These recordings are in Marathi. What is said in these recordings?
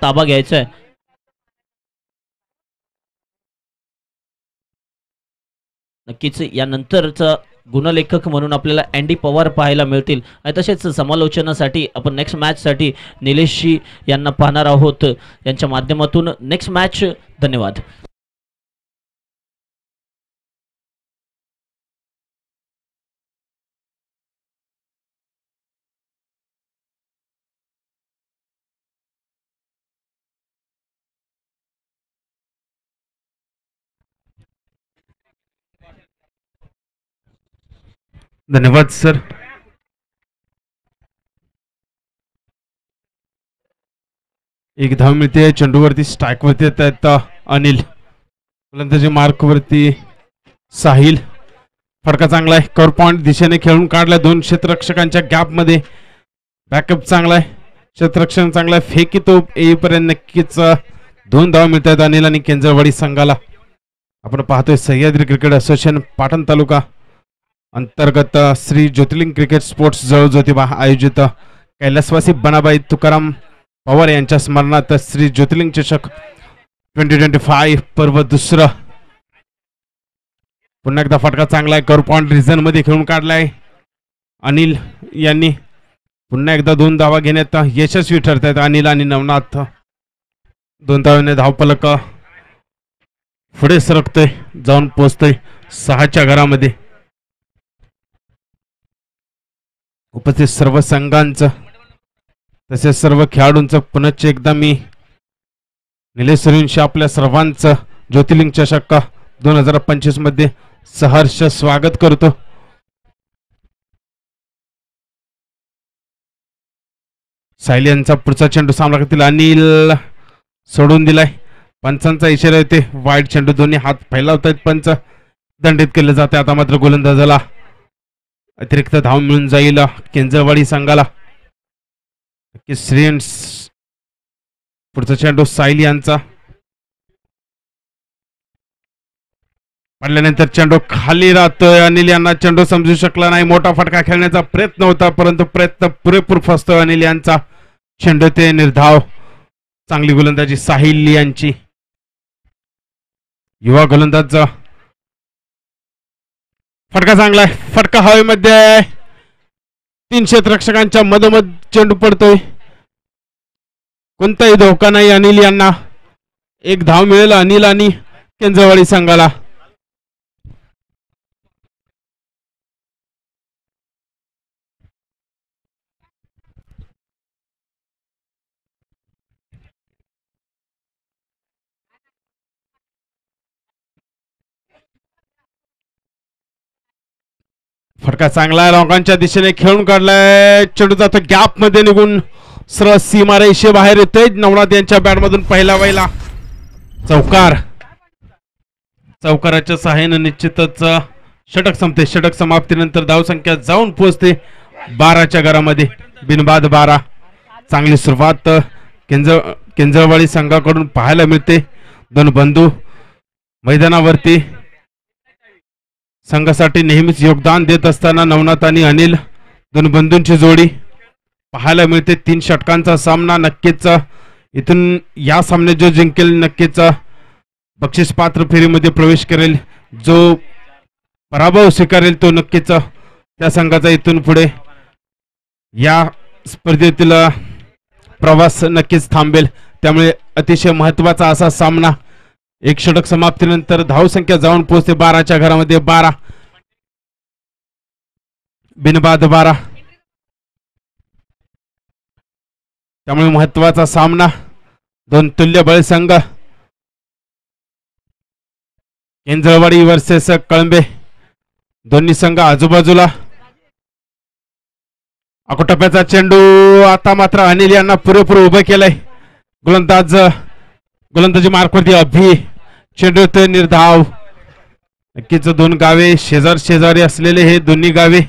ताबा घ्यायचा आहे. नक्कीच यानंतरचा गुणलेखक म्हणून आपल्याला अँडी पवार पाहायला मिळतील. आणि तसेच समालोचनासाठी आपण नेक्स्ट मॅचसाठी निलेशजी यांना पाहणार आहोत यांच्या माध्यमातून. Next match. धन्यवाद. धन्यवाद सर. एक धाव मिळते. चेंडूवरती स्ट्राईक वरती येत आहेत अनिल. फलंदाजी मार्क वरती साहिल. फटका चांगला आहे. कर पॉइंट दिशेने खेळून काढलाय. दोन क्षेत्ररक्षकांच्या गॅप मध्ये बॅकअप चांगला आहे. क्षेत्ररक्षण चांगला आहे. फेकी तो येईपर्यंत नक्कीच 2 धाव मिळत आहेत अनिल आणि केंजरवाडी संघाला. आपण पाहतोय सह्याद्री क्रिकेट असोसिएशन पाटण तालुका अंतर्गत श्री ज्योतिर्लिंग क्रिकेट स्पोर्ट्स जळ ज्योतिबा आयोजित कैलासवासी बनाबाई तुकाराम पवार यांच्या स्मरणार्थ श्री ज्योतिर्लिंग चषक 2025 पर्व दुसरं. पुन्हा एकदा फटका चांगला आहे. कर पॉइंट रिझन मध्ये खेळून काढलाय अनिल यांनी. पुन्हा एकदा 2 धावा घेण्यात यशस्वी ठरत आहेत अनिल आणि नवनाथ. 2 धावाने धावफलक पुढे सरकतोय, जाऊन पोहोचतोय 6च्या घरामध्ये. उपस्थित सर्व संघांचं तसेच सर्व खेळाडूंचं पुनश्च एकदा मी निलेश सूर्यवंशी आपल्या सर्वांचं ज्योतिर्लिंग चषक 2025 मध्ये सहर्ष स्वागत करतो. सायली यांचा पुढचा चेंडू सामना करतील. अनिल सोडून दिलाय. पंचांचा इशारा येते. वाईड चेंडू दोन्ही हात फैलावतायत. पंच दंडित केले जाते. आता मात्र गोलंदाजाला अतिरिक्त धाव मिळून जाईल केंजरवाडी संघाला. श्रेयस पुढचा चेंडू सायली यांचा पडल्यानंतर चेंडू खाली राहतोय. अनिल यांना चेंडू समजू शकला नाही. मोठा फटका खेळण्याचा प्रयत्न होता परंतु प्रयत्न पुरेपूर फसतोय अनिल यांचा. चेंडू ते निर्धाव. चांगली गोलंदाजी साहिल यांची. युवा गोलंदाज. फटका चांगला आहे. फटका हवेमध्ये 3 क्षेत्ररक्षकांच्या मधोमध चेंडू पडतोय. कोणताही धोका नाही अनिल यांना. 1 धाव मिळेल अनिल आणि केंजरवाडी संघाला. फटका चांगला आहे. लॉंगांच्या दिशेने खेळून काढलाय. चेंडू जातो गॅप मध्ये निघून सरळ सीमारेषे बाहेर येतोय. नवनाथ यांच्या बॅट मधून पहिला वैला चौकार. चौकाराच्या सहाय्याने निश्चितच षटक संपते. षटक समाप्तीनंतर धावसंख्या जाऊन पोहोचते 12च्या घरामध्ये. बिनबाद 12. चांगली सुरुवात केंजरवाडी संघाकडून पाहायला मिळते. 2 बंधू मैदानावरती संघासाठी नेहमीच योगदान देत असताना नवनाथ आणि अनिल 2 बंधूंची जोडी पाहायला मिळते. 3 षटकांचा सामना. नक्कीच इथून या सामन्यात जो जिंकेल नक्कीच बक्षीस पात्र फेरीमध्ये प्रवेश करेल. जो पराभव स्वीकारेल तो नक्कीच त्या संघाचा इथून पुढे या स्पर्धेतील प्रवास नक्कीच थांबेल. त्यामुळे अतिशय महत्त्वाचा असा सामना. 1 षटक समाप्तीनंतर धावसंख्या जाऊन पोहोचते 12च्या घरामध्ये. 12 बिनबाद 12. त्यामुळे महत्त्वाचा सामना. 2 तुल्यबळ संघ. केंजरवाडी वर्सेस कळंबे. दोन्ही संघ आजूबाजूला. अकोटप्याचा चेंडू. आता मात्र अनिल यांना पुरेपूर उभं केलंय. गोलंदाजी मार्कवरती अभि. चेंडू ते निर्धाव. नक्कीच 2 गावे शेजारी असलेले हे दोन्ही गावे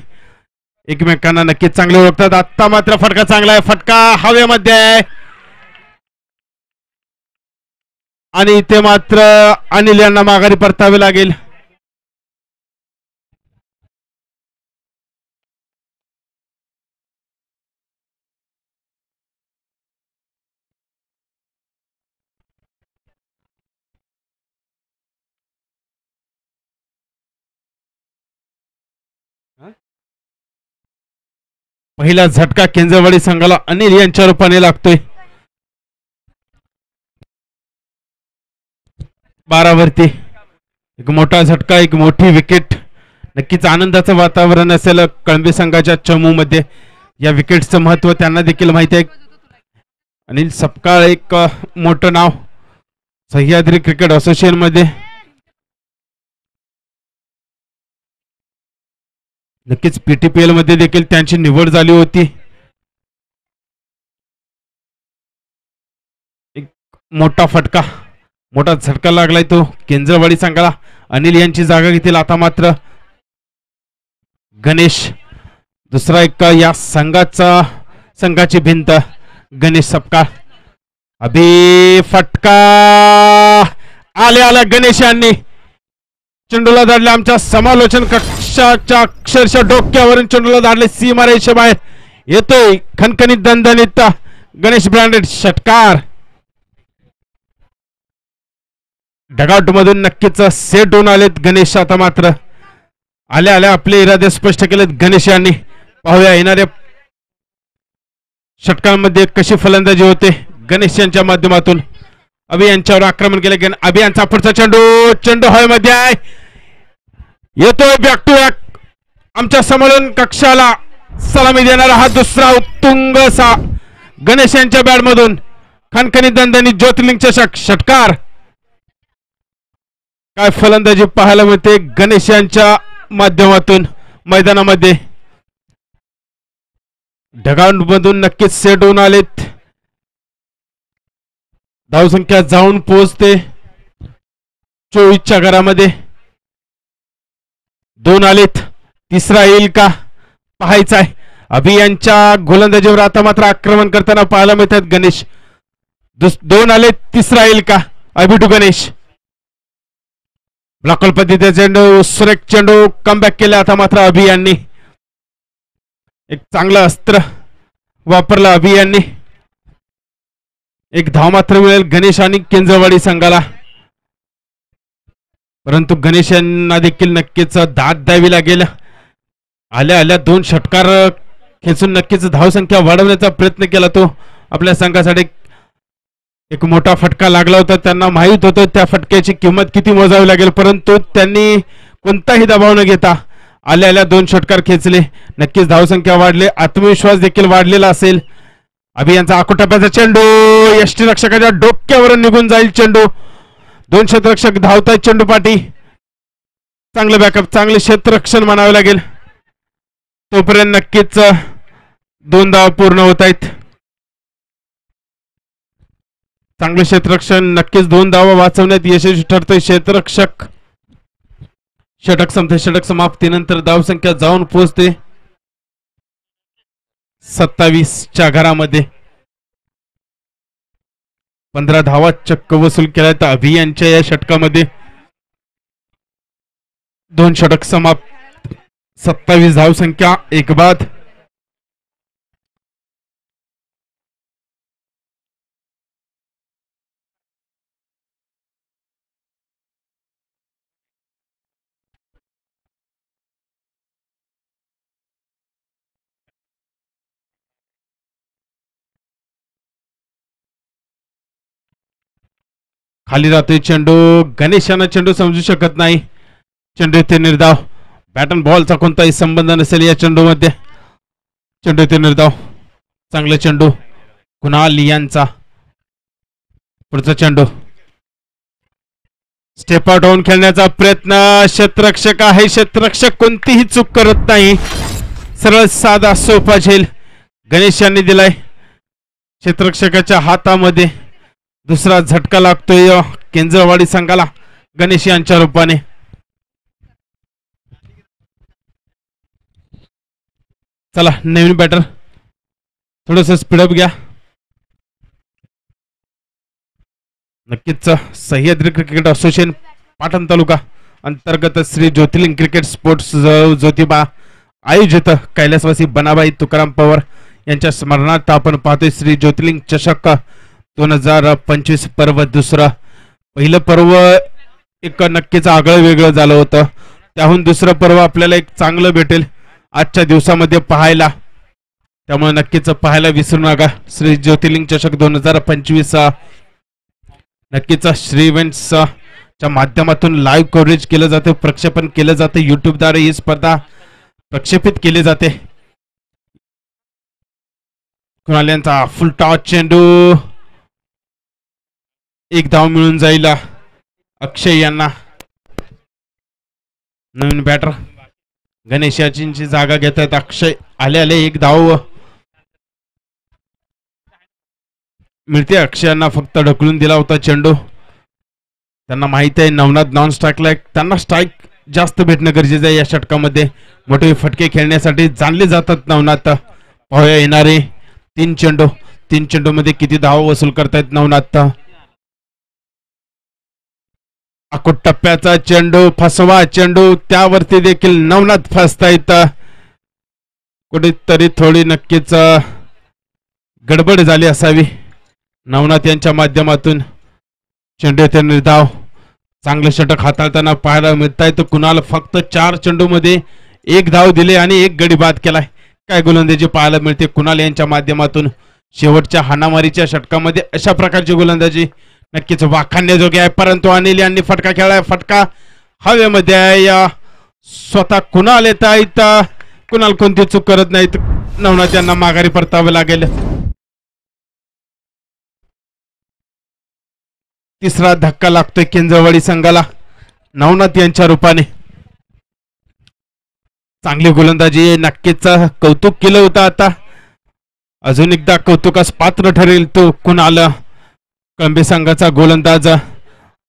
एकमेकांना नक्कीच चांगले ओळखतात. आता मात्र फटका चांगला आहे. फटका हवेमध्ये आहे आणि इथे मात्र अनिल यांना माघारी परतावे लागेल. पहिला झटका केंजरवाडी संघाला अनिल यांच्या रूपाने लागतोय. 12 वरती एक मोठा झटका, एक मोठी विकेट. नक्कीच आनंदाचं वातावरण असेल कळंबी संघाच्या चमू मध्ये. या विकेटचं महत्व त्यांना देखील माहिती आहे. अनिल सपकाळ एक मोठं नाव सह्याद्री क्रिकेट असोसिएशन मध्ये. नक्कीच पीटीपीएल मध्ये देखील त्यांची निवड झाली होती. एक मोठा फटका, मोठा झटका लागलाय तो केंजरवाडी संघाला. अनिल यांची जागा घेतील आता मात्र गणेश. दुसरा एक या संघाची भिंत गणेश सपकाळ. अभि फटका आल्या गणेश यांनी चेंडूला धाडले. आमच्या समालोचन कक्षाच्या अक्षरशः डोक्यावरून चेंडूला धाडले. सीमा रेषे बाहेर येतोय खणखणीत दणदणीत गणेश ब्रँडेड षटकार. डगआउट मधून नक्कीच सेट होऊन आलेत गणेश. आता मात्र आल्या आपले इरादे स्पष्ट केलेत गणेश यांनी. पाहूया येणाऱ्या षटकांमध्ये कशी फलंदाजी होते गणेश यांच्या माध्यमातून. अभि यांच्यावर आक्रमण केले. अभि यांचा पुढचा चेंडू हवेमध्ये आहे. येतोय बॅक टू बॅक. आमच्या समोरून कक्षाला सलामी देणारा हा दुसरा उत्तुंग सा गणेश यांच्या बॅट मधून खणखणीत दणदणीत ज्योतिर्लिंग चषक षटकार. काय फलंदाजी पाहायला मिळते गणेश यांच्या माध्यमातून मैदानामध्ये. ढगांड मधून नक्कीच सेट होऊन आलेत. धावसंख्या जाऊन पोहोचते 24च्या घरामध्ये. 2 आलेत. तिसरा येईल का पाहायचा आहे. अभि यांच्या गोलंदाजीवर आता मात्र आक्रमण करताना पाहायला मिळतात गणेश. 2 आलेत. तिसरा येईल का. अभि टू गणेश. ब्लॉकल पद्धतीचे चेंडू, सुरेख चेंडू कमबॅक केले आता मात्र अभि यांनी. एक चांगलं अस्त्र वापरलं अभि यांनी. एक धाव मात्र मिळेल गणेश आणि केंजरवाडी संघाला. परंतु गणेश यांना देखील नक्कीच दाद द्यावी लागेल. आल्या 2 षटकार खेचून नक्कीच धावसंख्या वाढवण्याचा प्रयत्न केला तो आपल्या संघासाठी. एक मोठा फटका लागला होता. त्यांना माहित होतं त्या फटक्याची किंमत किती मोजावी लागेल. परंतु त्यांनी कोणताही दबाव न घेता आल्या 2 षटकार खेचले. नक्कीच धावसंख्या वाढली. आत्मविश्वास देखील वाढलेला असेल. अभि यांचा आकुटप्याचा चेंडू यष्टीरक्षकाच्या डोक्यावरून निघून जाईल चेंडू. 2 क्षेत्ररक्षक धावतायत चेंडू पाठी. चांगलं बॅकअप, चांगले क्षेत्ररक्षण म्हणावे लागेल. तोपर्यंत नक्कीच 2 धाव पूर्ण होत आहेत. चांगले क्षेत्ररक्षण नक्कीच 2 धावा वाचवण्यात यशस्वी ठरतोय क्षेत्ररक्षक. षटक संपते. षटक समाप्तीनंतर धावसंख्या जाऊन पोहोचते 27च्या घरामध्ये. 15 धावा चक्क वसूल केल्या तर अभि यांच्या या षटकामध्ये. 2 षटक समाप्त. 27 धावसंख्या, 1 बाद. खाली राहतोय चेंडू. गणेशांना चेंडू समजू शकत नाही. चेंडू येथे निर्धाव. बॅट अँड बॉलचा कोणताही संबंध नसेल या चेंडू मध्ये. चेंडू येथे निर्धाव. चांगला चेंडू कुणाल यांचा. पुढचा चेंडू स्टेप आउट होऊन खेळण्याचा प्रयत्न. क्षेत्ररक्षक आहे. क्षेत्ररक्षक कोणतीही चूक करत नाही. सरळ साधा सोपा झेल गणेश यांनी दिलाय. क्षेत्ररक्षकाच्या हातामध्ये दुसरा झटका लागतोय केंजरवाडी संघाला गणेश यांच्या रूपाने. चला नवीन बॅटर थोडस स्पीडअप घ्या. नक्कीच सह्याद्री क्रिकेट असोसिएशन पाटण तालुका अंतर्गत श्री ज्योतिर्लिंग क्रिकेट स्पोर्ट्स ज्योतिबा आयोजित कैलासवासी बनाबाई तुकाराम पवार यांच्या स्मरणार्थ आपण पाहतोय श्री ज्योतिर्लिंग चषक 2025 पर्व. दुसरं पहिलं पर्व एक नक्कीच आगळं वेगळं झालं होतं. त्याहून दुसरं पर्व आपल्याला एक चांगलं भेटेल आजच्या दिवसामध्ये पाहायला. त्यामुळे नक्कीच पाहायला विसरू नका श्री ज्योतिर्लिंग चषक 2025 नक्कीच श्री इव्हेंट्स च्या माध्यमातून लाईव्ह कव्हरेज केलं जातं, प्रक्षेपण केलं जातं, युट्यूबद्वारे ही स्पर्धा प्रक्षेपित केली जाते. कुणाल यांचा फुल टॉस चेंडू, एक धाव मिळून जाईल अक्षय यांना. नवीन बॅटर गणेश याचींची जागा घेत आहेत. अक्षय आले आले एक धाव मिळते. अक्षयांना फक्त ढकलून दिला होता चेंडू. त्यांना माहिती आहे नवनाथ नॉन स्ट्राईकला, त्यांना स्ट्राईक जास्त भेटणं गरजेचं आहे. या षटकामध्ये मोठे फटके खेळण्यासाठी जाणले जातात नवनाथ. पाहूया येणारे तीन चेंडू मध्ये किती धाव वसूल करतायत नवनाथ. अकोट टप्प्याचा चेंडू, फसवा चेंडू, त्यावरती देखील नवनाथ फसतायत. कुठेतरी थोडी नक्कीच गडबड झाली असावी. नवनाथ यांच्या माध्यमातून चेंडू येथे निर्धाव. चांगले षटक हाताळताना पाहायला मिळत आहे. तर कुणाल फक्त 4 चेंडूमध्ये 1 धाव दिले आणि 1 गडी बाद केलाय. काय गोलंदाजी पाहायला मिळते कुणाल यांच्या माध्यमातून. शेवटच्या हाणामारीच्या षटकामध्ये अशा प्रकारची गोलंदाजी नक्कीच वाखाणण्याजोगी आहे. परंतु अनिल यांनी फटका खेळलाय. फटका हवेमध्ये आहे. स्वतः कुणाल येत आहेत. कुणाल कोणती चूक करत नाहीत. नवनाथ यांना माघारी परतावे लागेल. तिसरा धक्का लागतोय केंजळवाडी संघाला नवनाथ यांच्या रूपाने. चांगली गोलंदाजी, नक्कीच कौतुक केलं होतं. आता अजून एकदा कौतुकास पात्र ठरेल तो कुणाल कळंबे संघाचा गोलंदाज.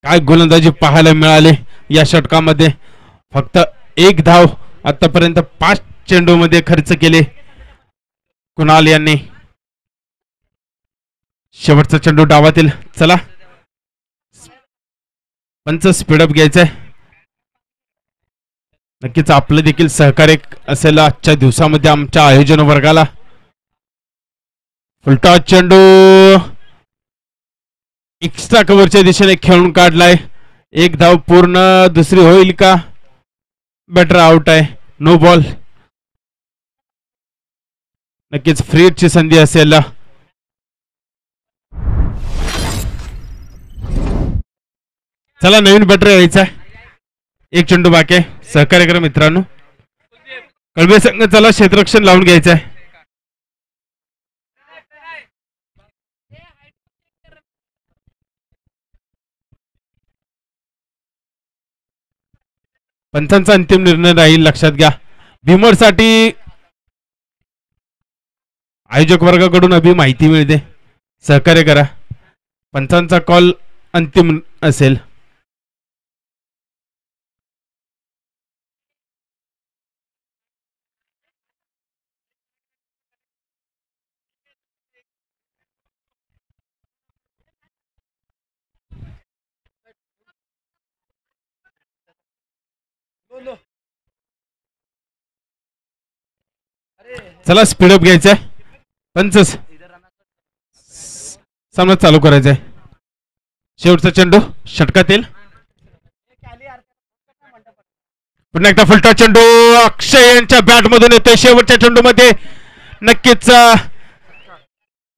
काय गोलंदाजी पाहायला मिळाले या षटकामध्ये. फक्त 1 धाव आतापर्यंत 5 चेंडूमध्ये खर्च केले कुणाल यांनी. शेवटचा चेंडू डावातील. चला पंच स्पीडअप घ्यायचंय. नक्कीच आपलं देखील सहकार्य असेल आजच्या दिवसामध्ये आमच्या आयोजन वर्गाला. फुलटॉस चेंडू एक्स्ट्रा कव्हरच्या दिशेने खेळून काढलाय. 1 धाव पूर्ण. दुसरी होईल का? बॅटर आउट आहे. No ball. नक्कीच फ्री हिटची संधी असेल. चला नवीन बॅटर यायचा. 1 चेंडू बाकी आहे. सहकार्य करा मित्रांनो. कळंबे संघ चला क्षेत्ररक्षण लावून घ्यायचं आहे. पंचांचा अंतिम निर्णय राहील, लक्षात घ्या. भीमर साठी आयोजक वर्गाकडून अभी माहिती मिळते. सहकार्य करा. पंचांचा कॉल अंतिम असेल. चला स्पीडअप घ्यायचंय. पंच सामना चालू करायचा आहे. शेवटचा चेंडू षटकातील. पुन्हा एकदा फुलटॉस चेंडू अक्षय यांच्या बॅट मधून येतोय. शेवटच्या चेंडू मध्ये नक्कीच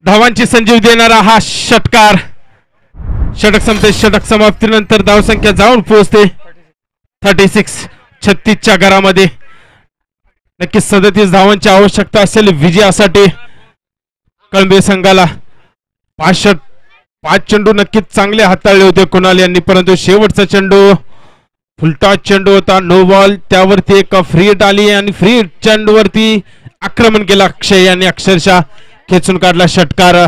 धावांची संजीव देणारा हा षटकार. षटक संपते. षटक समाप्तीनंतर धावसंख्या जाऊन पोहोचते 36. 36च्या घरामध्ये. नक्कीच 37 धावांची आवश्यकता असेल विजयासाठी कळंबे संघाला. 5 चेंडू नक्कीच चांगले हाताळले होते कुणाल यांनी. परंतु शेवटचा चेंडू फुलटॉस चेंडू होता. No ball. त्यावरती एक फ्री हिट आली आणि फ्री हिट चेंडूवरती आक्रमण केलं अक्षय यांनी. अक्षरशः खेचून काढला षटकार.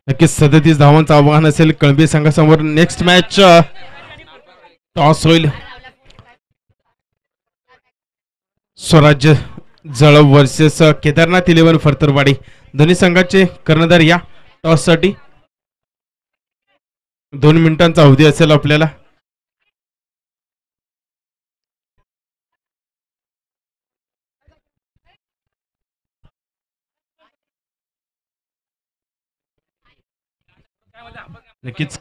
नक्कीच 37 धावांचं आव्हान असेल कळंबे संघासमोर. नेक्स्ट मॅच टॉस होईल. स्वराज्य जळव वर्सेस केदारनाथ 11 फरतरवाडी. दोन्ही संघाचे कर्णधार या टॉस साठी. 2 मिनिटांचा अवधी असेल आपल्याला. नक्कीच.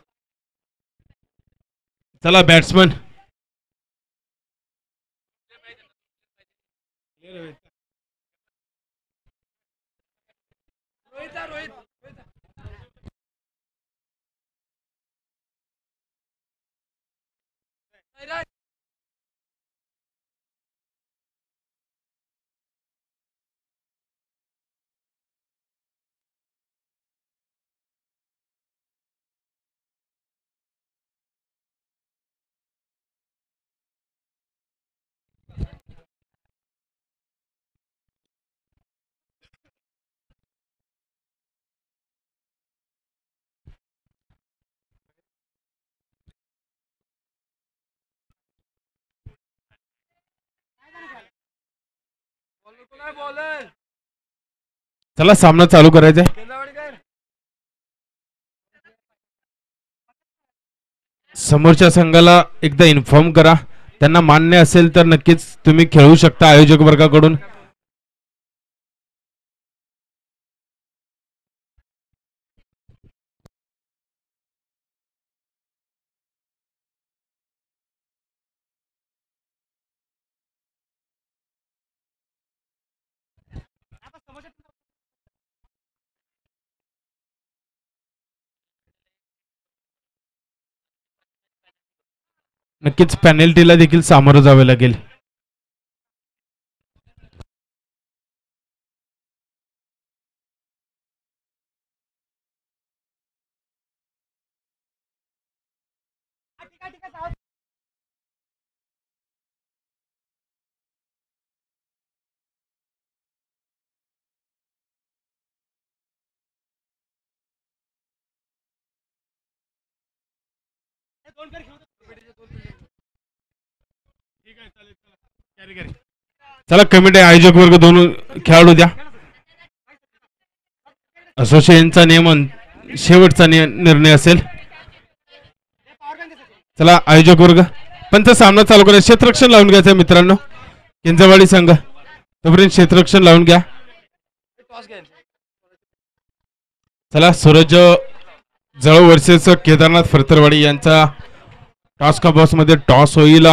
चला बॅट्समन चला सामना चालू करायचा आहे. समोरच्या संघाला एकदा इन्फॉर्म करा. त्यांना मान्य असेल तर नक्कीच तुम्ही खेळू शकता आयोजक वर्गाकडून. नक्कीच पेनल्टीला देखील सामोरं जावे लागेल. चला कमिटी आयोजक वर्ग दोन खेळाडू द्या. असोसिएशनचा नियमन शेवटचा निर्णय असेल. चला आयोजक वर्ग पंच सामना चालू करा. क्षेत्ररक्षण लावून घ्यायचं मित्रांनो. केंजरवाडी संघ तोपर्यंत क्षेत्ररक्षण लावून घ्या. चला सूरज जळव वर्सेस केदारनाथ फरतरवाडी यांचा टॉस का बॉस मध्ये टॉस होईल.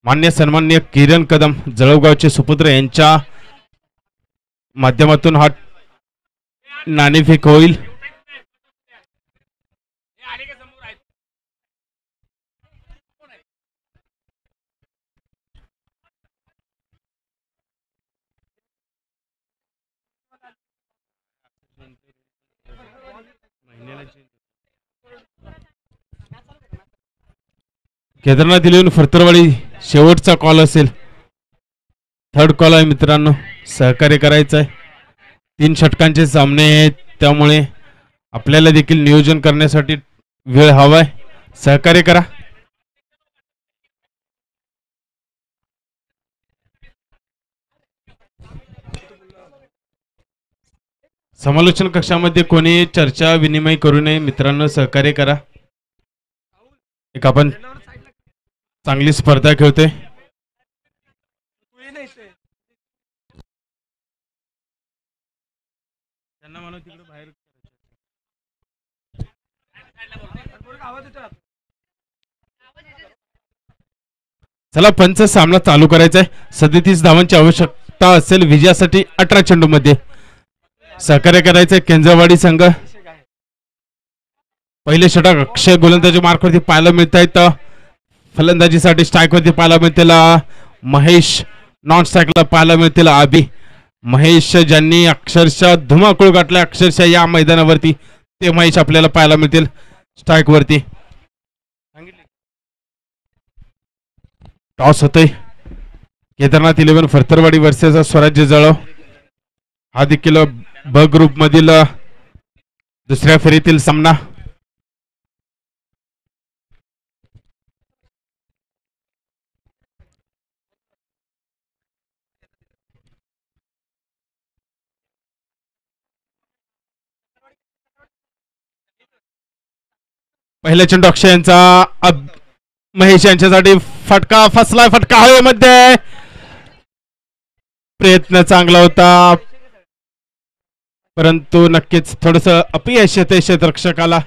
मान्य सन्मान्य किरण कदम जळगावचे सुपुत्र यांच्या माध्यमातून हा नाणेफेक होईल. केदारनाथ 11 फरतरवाडी शेवटचा कॉल असेल. थर्ड कॉल आहे मित्रांनो. सहकार्य करायचं आहे. 3 षटकांचे सामने आहेत त्यामुळे आपल्याला देखील नियोजन करण्यासाठी वेळ हवाय. सहकार्य करा. समालोचन कक्षामध्ये कोणी चर्चा विनिमय करू नये मित्रांनो. सहकार्य करा. एक आपण चांगली स्पर्धा खेळतोय. त्यांना म्हणून तिकडे बाहेर चला पंच सामना चालू करायचा आहे. 37 धावांची आवश्यकता असेल विजयासाठी 18 चेंडू मध्ये. सहकार्य करायचंय केंजरवाडी संघ. पहिले षटक अक्षय गोलंदाजी मार्कवरती पाहायला मिळत आहेत. फलंदाजीसाठी स्ट्राईक वरती पाहायला मिळतील महेश. नॉन स्ट्राईकला पाहायला मिळतील आबी. महेश ज्यांनी अक्षरशः धुमाकूळ गाठलाय अक्षरशः या मैदानावरती ते महेश आपल्याला पाहायला मिळतील स्ट्राईक वरती. टॉस होतोय. केदारनाथ 11 फरतरवाडी वर्सेस स्वराज्य जळव. हा देखील ब ग्रुप मधील दुसऱ्या फेरीतील सामना. पहिल्या चेंडू अक्षय यांचा महेश यांच्यासाठी फटका फसलाय, फटका हवेमध्ये, प्रयत्न चांगला होता परंतु नक्कीच थोडस अपयश येते क्षेत्ररक्षकाला.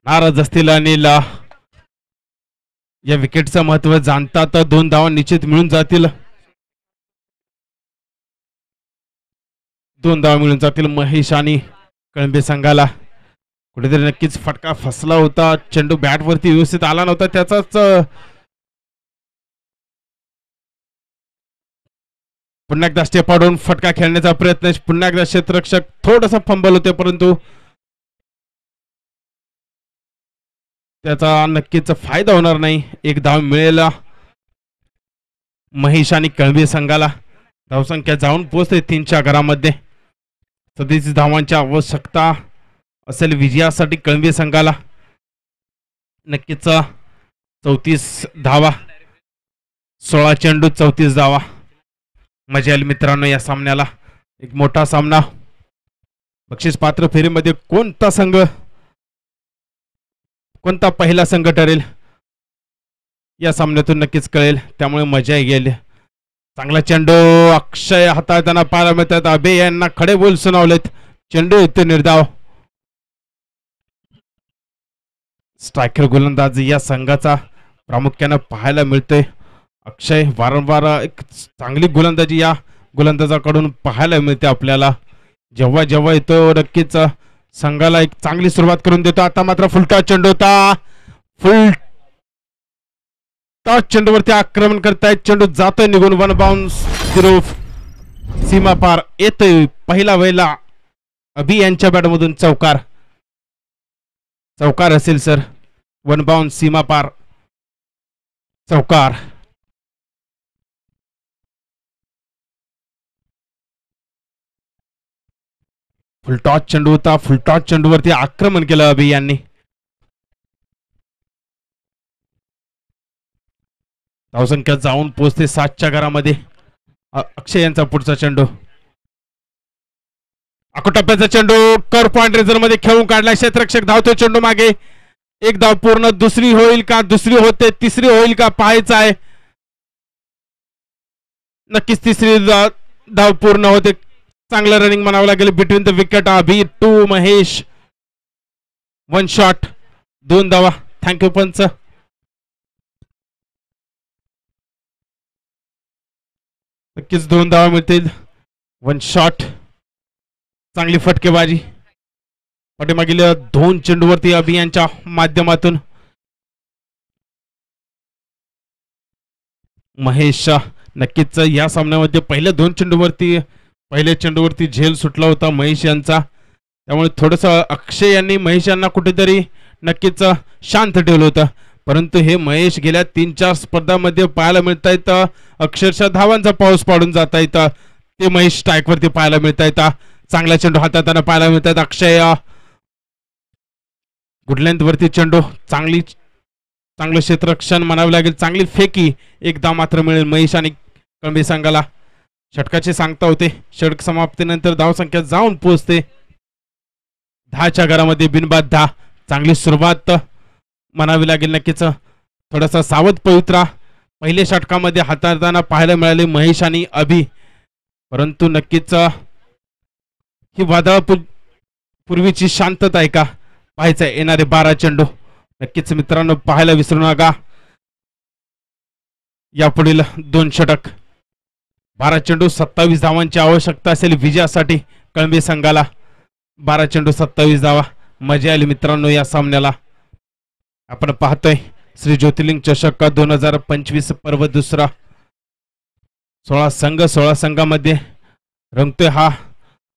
नाराज असतील अनिल. या विकेटचं महत्व जाणतात 2 धावा निश्चित मिळून जातील. 2 धावा मिळून जातील महेश आणि कळंबे संघाला. कुठेतरी नक्कीच फटका फसला होता, चेंडू बॅट वरती व्यवस्थित आला नव्हता, त्याचाच पुन्हा एकदा स्टेप आउट फटका खेळण्याचा प्रयत्न. पुन्हा एकदा क्षेत्ररक्षक थोडासा फंबल होते परंतु त्याचा नक्कीच फायदा होणार नाही. 1 धाव मिळेल महेश आणि कळंबे संघाला. धावसंख्या जाऊन पोहोचते 3च्या घरामध्ये. 37 धावांची आवश्यकता असेल विजयासाठी कळंबे संघाला. नक्कीच 34 धावा, 16 चेंडू 34 धावा. मजा येईल मित्रांनो या सामन्याला. एक मोठा सामना. बक्षीस पात्र फेरीमध्ये कोणता पहिला संघ ठरेल या सामन्यातून नक्कीच कळेल, त्यामुळे मजा येईल. चांगला चेंडू अक्षय हाताळताना पाहायला मिळतात. अभय यांना खडे बोल सुनावलेत. चेंडू येतो निर्धाव. स्ट्रायकर गोलंदाज या संघाचा प्रामुख्याने पाहायला मिळतोय. अक्षय वारंवार एक चांगली गोलंदाजी या गोलंदाजाकडून पाहायला मिळते आपल्याला. जेव्हा जेव्हा येतो नक्कीच संघाला एक चांगली सुरुवात करून देतो. आता मात्र फुलटा चेंडू होता. फुल टॉस चेंडूवरती आक्रमण करतायत. चेंडू जातोय निघून. 1 बाउन्स, 0 सीमा पार. येतोय पहिला वेळेला अभि यांच्या बॅटमधून चौकार. चौकार असेल सर. 1 बाउन्स, सीमा पार, चौकार. फुलटॉस चेंडू होता. फुलटॉस चेंडूवरती आक्रमण केलं अभि यांनी. धावसंख्या जाऊन पोहोचते 7च्या घरामध्ये. अक्षय यांचा पुढचा चेंडू. टप्प्याचा चेंडू कर पॉइंट रिझर्व मध्ये खेळून काढला. क्षेत्ररक्षक धावतो चेंडू मागे. 1 धाव पूर्ण. दुसरी होईल का, दुसरी होते, तिसरी होईल का पाहायचं आहे. नक्कीच तिसरी धाव पूर्ण होते. चांगलं रनिंग म्हणावं लागेल. Between the wicket Abhi 2 Mahesh. 1 shot, 2 धावा. थँक्यू पंच. नक्कीच 2 धावा मिळतील. 1 शॉट. चांगली फटकेबाजी. पाठीमागील 2 चेंडूवरती अभि यांच्या माध्यमातून महेश. नक्कीच या सामन्यामध्ये पहिल्या 2 चेंडूवरती पहिल्या चेंडूवरती झेल सुटला होता महेश यांचा. त्यामुळे थोडस अक्षय यांनी महेश यांना कुठेतरी नक्कीच शांत ठेवलं होतं. परंतु हे महेश गेल्या 3-4 स्पर्धांमध्ये पाहायला मिळत आहेत. अक्षरशः धावांचा पाऊस पाडून जाता येतं. ते महेश स्ट्राईकवरती पाहायला मिळत आहेत. चांगला चेंडू हाताळताना पाहायला मिळत आहेत. अक्षय गुड लेंथ वरती चेंडू. चांगलं क्षेत्ररक्षण म्हणावं लागेल. चांगली फेकी. 1 धाव मात्र मिळेल महेश आणि कळंबे संघाला. षटकाचे सांगता होते. षटक समाप्तीनंतर धावसंख्या जाऊन पोहोचते 10च्या घरामध्ये. बिनबाद 10. चांगली सुरुवात म्हणावी लागेल. नक्कीच थोडासा सावध पवित्रा पहिल्या षटकामध्ये हाताळताना पाहायला मिळाले महेश आणि अभि. परंतु नक्कीच ही वादळ पूर्वीची शांतता आहे का पाहायचं. येणारे 12 चेंडू नक्कीच मित्रांनो पाहायला विसरू नका. यापुढील 2 षटक. 12 चेंडू 27 धावांची आवश्यकता असेल विजयासाठी कळंबे संघाला. 12 चेंडू 27 धावा. मजा आली मित्रांनो या सामन्याला. आपण पाहतोय श्री ज्योतिर्लिंग चषक 2025 पर्व 2. 16 संघामध्ये रंगतोय हा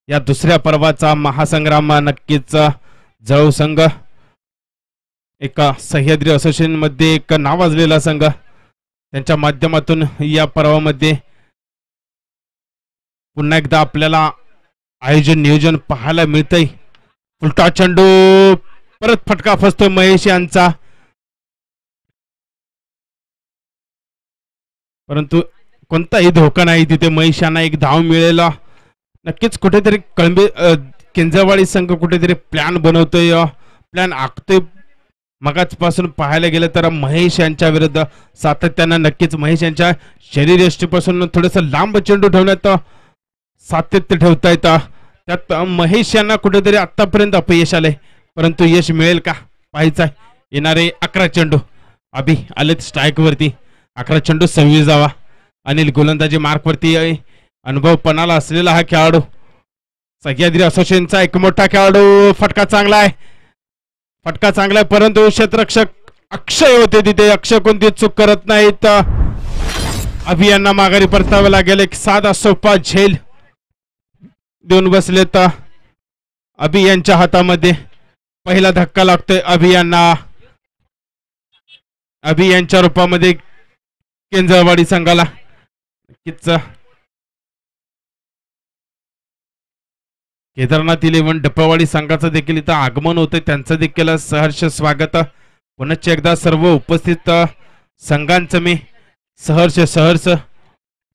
या 2ऱ्या पर्वाचा महासंग्राम. नक्कीच जळू संघ एका सह्याद्री असोसिएशन मध्ये एक नावाजलेला संघ. त्यांच्या माध्यमातून या पर्वामध्ये पुन्हा एकदा आपल्याला आयोजन नियोजन पाहायला मिळतंय. फुलटा चेंडू. परत फटका फसतोय महेश यांचा. परंतु कोणताही धोका नाही तिथे. महेश यांना 1 धाव मिळेला. नक्कीच कुठेतरी केंजरवाडी संघ कुठेतरी प्लॅन बनवतोय, प्लॅन आखतोय मगाचपासून पाहायला गेलं तर महेश यांच्या विरुद्ध सातत्यानं नक्कीच महेश यांच्या शरीरयष्टीपासून थोडंसं लांब चेंडू ठेवण्यात सातत्य ठेवता येतं. त्यात महेश यांना कुठेतरी आतापर्यंत अपयश आले, परंतु यश मिळेल का पाहायचं आहे. येणारे 11 चेंडू अभि आलेत स्ट्राईक वरती. 11 चेंडू 26 धावा. अनिल गोलंदाजी मार्क वरती. अनुभव पणाला असलेला हा खेळाडू, सह्याद्री असोसिएशनचा एक मोठा खेळाडू. फटका चांगला आहे, फटका चांगला आहे, परंतु क्षेत्ररक्षक अक्षय होते तिथे. अक्षय कोणती चूक करत नाहीत. अभि यांना माघारी परतावं लागेल. एक साधा सोपा झेल देऊन बसलेत. अभि यांच्या हातामध्ये पहिला धक्का लागतोय अभि यांना. अभि यांच्या रूपामध्ये केंजळवाडी संघाला नक्कीच केदारनाथ 11 डप्पावाडी संघाचं देखील इथं आगमन होतंय. त्यांचं देखील सहर्ष स्वागत. पुनश्च एकदा सर्व उपस्थित संघांचं मी सहर्ष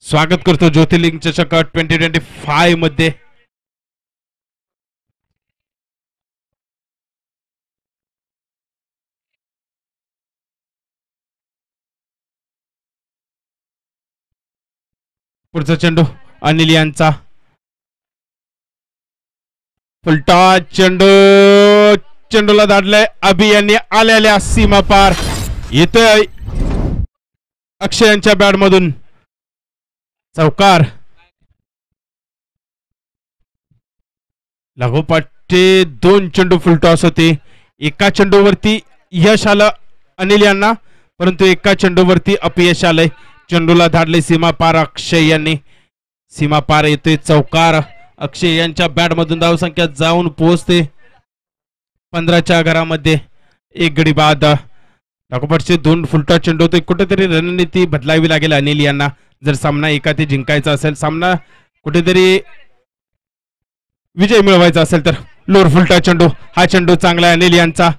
स्वागत करतो ज्योतिर्लिंग चषक 2025 मध्ये. पुढचा चेंडू अनिल यांचा. फुलटा चेंडू, चेंडूला धाडलाय अभि यांनी. आलेल्या सीमा पार येतोय अक्षय यांच्या बॅट मधून चौकार. लागोपाठचे 2 चेंडू फुलटॉस होते. एका चेंडूवरती यश आलं अनिल यांना, परंतु एका चेंडूवरती अपयश आलंय. चेंडूला धाडले सीमा पार अक्षय यांनी. सीमा पार येतोय चौकार. अक्षय यांच्या बॅट मधून धावसंख्या जाऊन पोहोचते 15च्या घरामध्ये. एक गडी बाद. लागोपाठचे 2 फुलटॉस चेंडू होते. कुठेतरी रणनीती बदलावी लागेल अनिल यांना जर सामना एकाती जिंकायचा असेल, सामना कुठेतरी विजय मिळवायचा असेल तर. लोर फुलटा चेंडू, हा चेंडू चांगला आहे अनिल यांचा.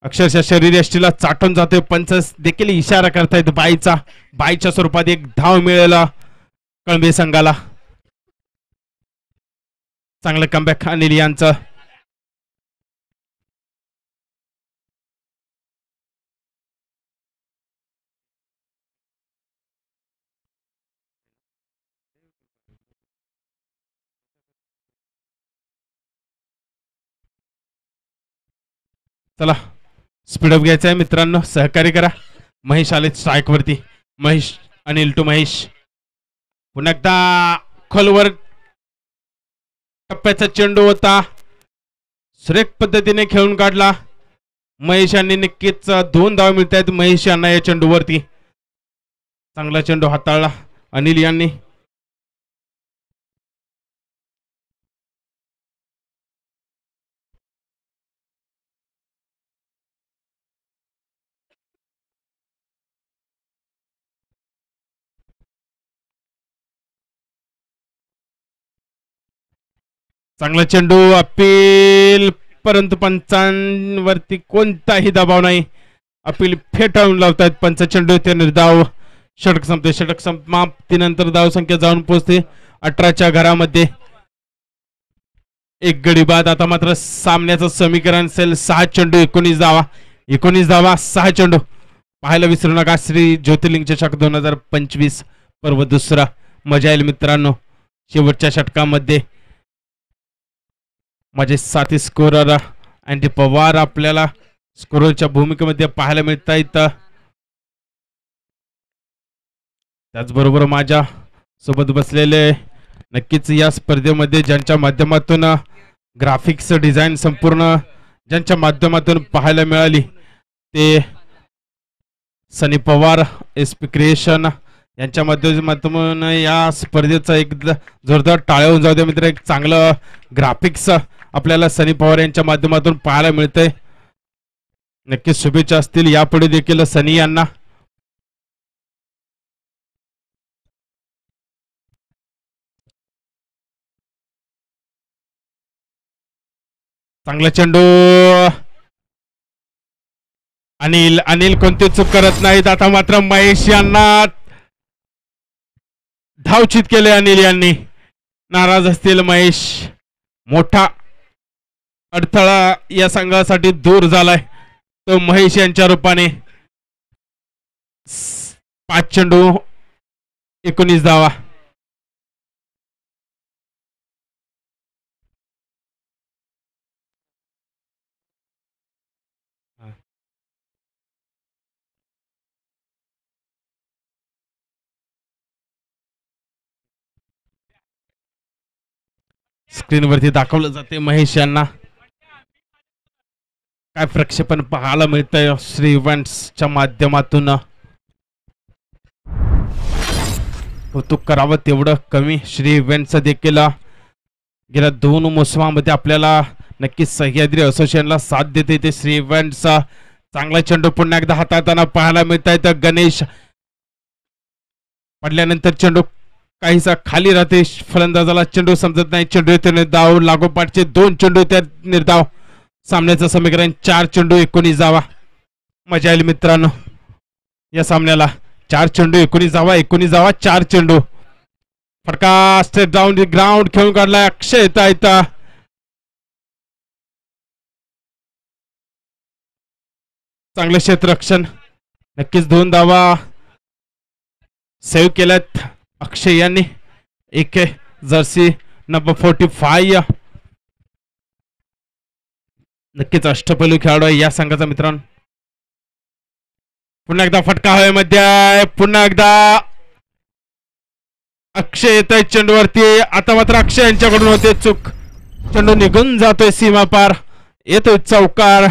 अक्षरशः शरीरयष्टीला चाटून जातोय. पंच देखील इशारा करतायत बाईचा. बाईच्या स्वरूपात एक धाव मिळेल कळंबे संघाला. चांगलं कमबॅक अनिल यांचं. चला स्पीडअप घ्यायचं आहे मित्रांनो, सहकार्य करा. महेश आले स्ट्राईक वरती. महेश, अनिल टू महेश. पुन्हा एकदा खोलवर टप्प्याचा चेंडू होता. सुरेख पद्धतीने खेळून काढला महेश यांनी. नक्कीच 2 धाव मिळत आहेत महेश यांना या चेंडूवरती. चांगला चेंडू हाताळला अनिल यांनी. चांगला चेंडू अपील, परंतु पंचांवरती कोणताही दबाव नाही. अपील फेटाळून लावतायत पंच. चेंडू ते निर्धाव. षटक संपते. षटक समाप्तीनंतर धाव संख्या जाऊन पोहोचते 18च्या घरामध्ये. एक गडी बाद. आता मात्र सामन्याचं समीकरण असेल 6 चेंडू 19 धावा. 19 धावा 6 चेंडू. पाहायला विसरू नका श्री ज्योतिर्लिंग चषक 2025 पर्व दुसरा. मजा येईल मित्रांनो शेवटच्या षटकामध्ये. माझे साथी स्कोरर अँडी पवार आपल्याला स्कोररच्या भूमिकेमध्ये पाहायला मिळत आहेत. त्याचबरोबर माझ्या सोबत बसलेले नक्कीच या स्पर्धेमध्ये ज्यांच्या माध्यमातून ग्राफिक्स डिझाईन संपूर्ण ज्यांच्या माध्यमातून पाहायला मिळाली ते सनी पवार SP क्रिएशन यांच्या माध्यमातून या स्पर्धेचा एक जोरदार टाळ्या होऊन जाऊ द्या मित्र. एक चांगलं ग्राफिक्स आपल्याला सनी पवार यांच्या माध्यमातून पाहायला मिळतंय. नक्कीच शुभेच्छा असतील यापुढे देखील सनी यांना. चांगला चेंडू अनिल. अनिल कोणती चूक करत नाहीत. आता मात्र महेश यांना धावचित केले अनिल यांनी. नाराज असतील महेश. मोठा अडथळा या संघासाठी दूर झालाय तो महेश यांच्या रूपाने. 5 चेंडू 19 धावा. स्क्रीनवरती दाखवलं जाते महेश यांना. काय प्रक्षेपण पाहायला मिळतंय श्री इव्हेंट्सच्या माध्यमातून. कौतुक करावं तेवढं कमी. श्री इव्हेंट्स देखील गेल्या 2 मोसमामध्ये आपल्याला नक्कीच सह्याद्री असोसिएशनला साथ देते ते श्री इव्हेंट्स. चांगला चेंडू पुन्हा एकदा हाताळताना पाहायला मिळत आहे. तर गणेश पडल्यानंतर चेंडू काहीसा खाली राहते. फलंदाजाला चेंडू समजत नाही. चेंडू येते निर्धाव. लागोपाठचे 2 चेंडू त्या निर्धाव. सामन्याचं समीकरण 4 चेंडू 19 धावा. मजा येईल मित्रांनो या सामन्याला. 4 चेंडू 19 धावा. 19 धावा 4 चेंडू. फटका स्ट्रेट डाऊन ग्राउंड खेळून काढलाय अक्षय येता. चांगलं क्षेत्ररक्षण. नक्कीच 2 धावा सेव्ह केल्यात अक्षय यांनी. एक जर्सी नंबर 45. नक्कीच अष्टपैलू खेळाडू आहे या संघाचा मित्रांनो. पुन्हा एकदा फटका हवेमध्ये. पुन्हा एकदा अक्षय येत आहे चेंडूवरती. आता मात्र अक्षय यांच्याकडून होते चूक. चेंडू निघून जातोय सीमा पार. येतोय चौकार.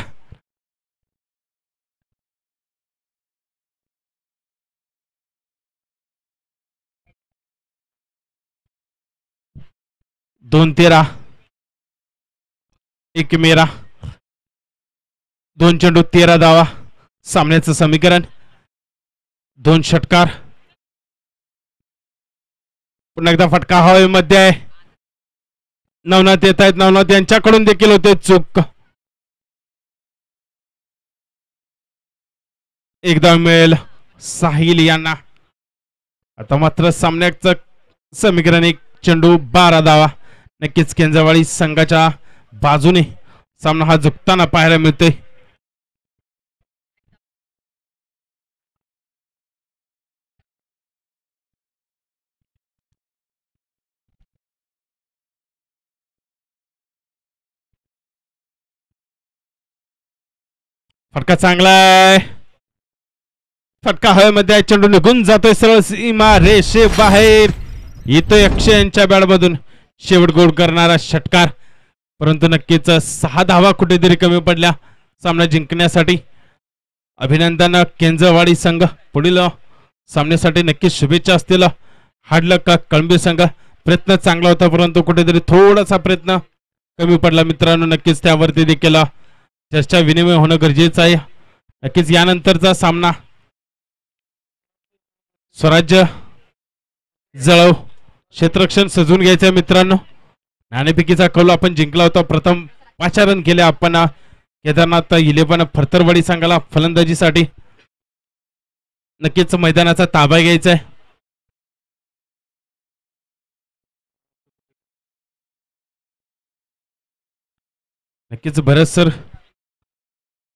दोन 13 1 मेरा. 2 चेंडू 13 धावा. सामन्याचं समीकरण 2 षटकार. पुन्हा एकदा फटका हवेमध्ये आहे. नवनाथ येत आहेत. नवनाथ यांच्याकडून देखील होते चूक. एकदा मिळेल साहिल यांना. आता मात्र सामन्याचं समीकरण 1 चेंडू 12 धावा. नक्कीच केंजरवाडी संघाच्या बाजूने सामना हा झुकताना पाहायला मिळतोय. फटका चांगला आहे. फटका हवेमध्ये आहे. चेंडू निघून जातोय सरळ सीमा रेषे बाहेर. येतोय अक्षय यांच्या बॅटमधून शेवट गोल करणारा षटकार. परंतु नक्कीच 6 धावा कुठेतरी कमी पडल्या सामना जिंकण्यासाठी. अभिनंदन केंजरवाडी संघ. पुढील सामन्यासाठी नक्कीच शुभेच्छा असतील. हाडलक कळंबी संघ. प्रयत्न चांगला होता परंतु कुठेतरी थोडासा प्रयत्न कमी पडला मित्रांनो. नक्कीच त्यावरती देखील चर्चा विनिमय होणं गरजेचं आहे. नक्कीच यानंतरचा सामना स्वराज्य जळव क्षेत्ररक्षण सजून घ्यायचं मित्रांनो. नाणेफेकीचा कौल आपण जिंकला होता. प्रथम 5 रन केले आपण. केदारनाथ 11 फरतरवाडी संघाला फलंदाजीसाठी. नक्कीच मैदानाचा ताबा घ्यायचा आहे. नक्कीच भरत सर